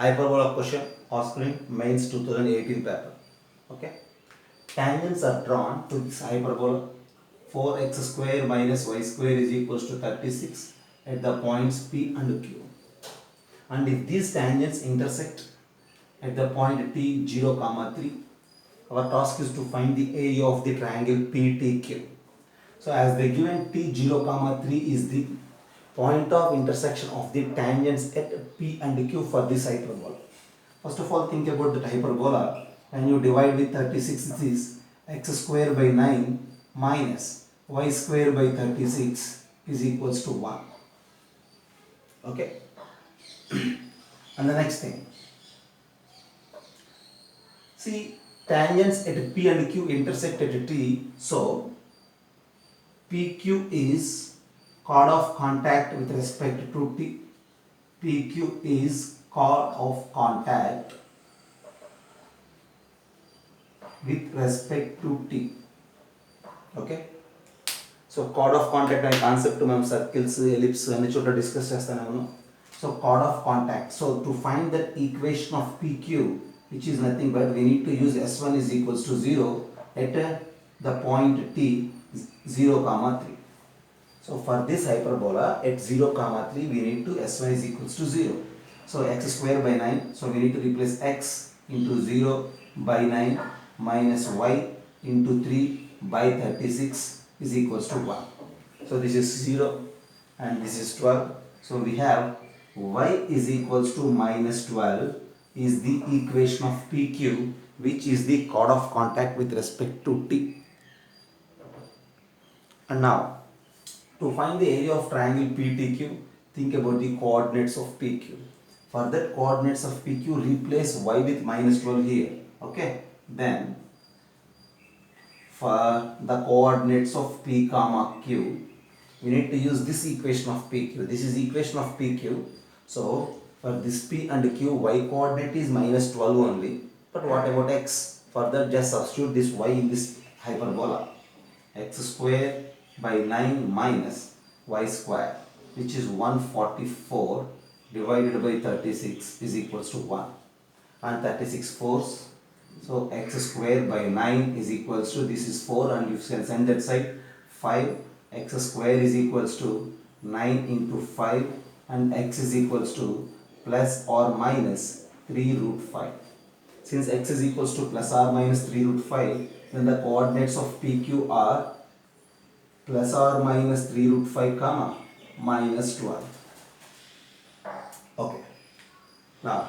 Hyperbola question asked in mains 2018 paper. Okay. Tangents are drawn to this hyperbola. 4x square minus y square is equals to 36 at the points P and Q. And if these tangents intersect at the point T 0, 3, our task is to find the area of the triangle PTQ. So as the given T 0, 3 is the point of intersection of the tangents at P and Q for this hyperbola. First of all, think about that hyperbola. When you divide with 36, this is x square by 9 minus y square by 36 is equals to 1. Okay. And the next thing, see, tangents at P and Q intersect at T, so PQ is chord of contact with respect to T. PQ is chord of contact with respect to T. Okay. So chord of contact and concept మనం circles, ellipse అన్ని చోట్ల discuss చేస్తానే ఉన్నాం. So chord of contact. So to find that equation of PQ, which is nothing but we need to use S1 is equals to 0 at the point T 0, 3. So for this hyperbola at 0, 3 we need to S1 is equals to 0. So x square by 9. So we need to replace x into 0 by 9 minus y into 3 by 36 is equals to 1. So this is 0 and this is 12. So we have y is equals to minus 12 is the equation of PQ, which is the chord of contact with respect to T. And now, to find the area of triangle PTQ, think about the coordinates of PQ. For that coordinates of PQ, replace y with minus 12 here. Okay. Then, for the coordinates of P comma Q, we need to use this equation of PQ. This is equation of PQ. So, for this P and Q, y coordinate is minus 12 only. But what about x? For that, just substitute this y in this hyperbola. X square by 9 minus y square, which is 144 divided by 36 is equals to 1. And 36 fours. So x square by 9 is equals to, this is 4 and you can send that side 5. X square is equals to 9 into 5 and x is equals to plus or minus 3 root 5. Since x is equals to plus or minus 3 root 5, then the coordinates of PQ are plus or minus 3 root 5 comma minus 12. Okay. Now,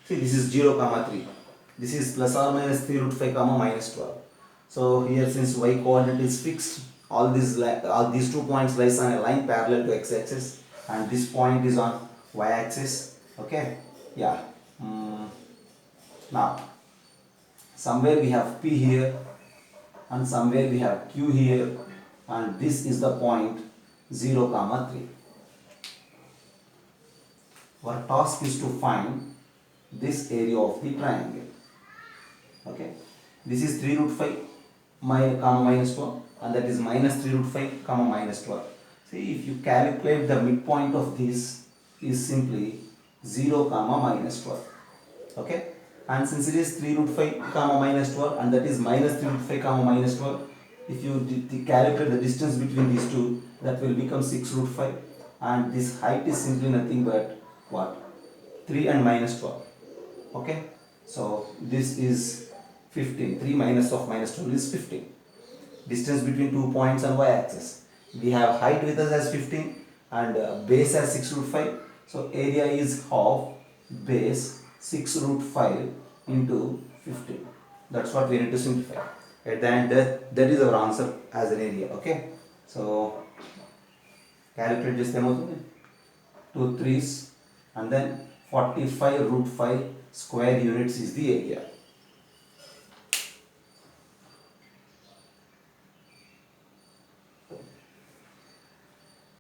see, this is 0 comma 3. This is plus or minus 3 root 5 comma minus 12. So here, since y coordinate is fixed, all these 2 points lies on a line parallel to x-axis, and this point is on y-axis. Okay. Yeah. Now, somewhere we have P here, and somewhere we have Q here, and this is the point 0 comma 3. Our task is to find this area of the triangle. Okay. This is 3 root 5 comma minus 12, and that is minus 3 root 5 comma minus 12. See, if you calculate the midpoint of this is simply 0 comma minus 12. Okay. And since it is 3 root 5 comma minus 12 and that is minus 3 root 5 comma minus 12, if you calculate the distance between these two, that will become 6 root 5, and this height is simply nothing but what? 3 and minus 12. Okay. So this is 15. 3 minus of minus 12 is 15. Distance between 2 points on y-axis. We have height with us as 15 and base as 6 root 5. So area is half base 6 root 5 into 15. That's what we need to simplify. At the end, that is our answer as an area. Okay. So calculate just 2 3s and then 45 root 5 square units is the area.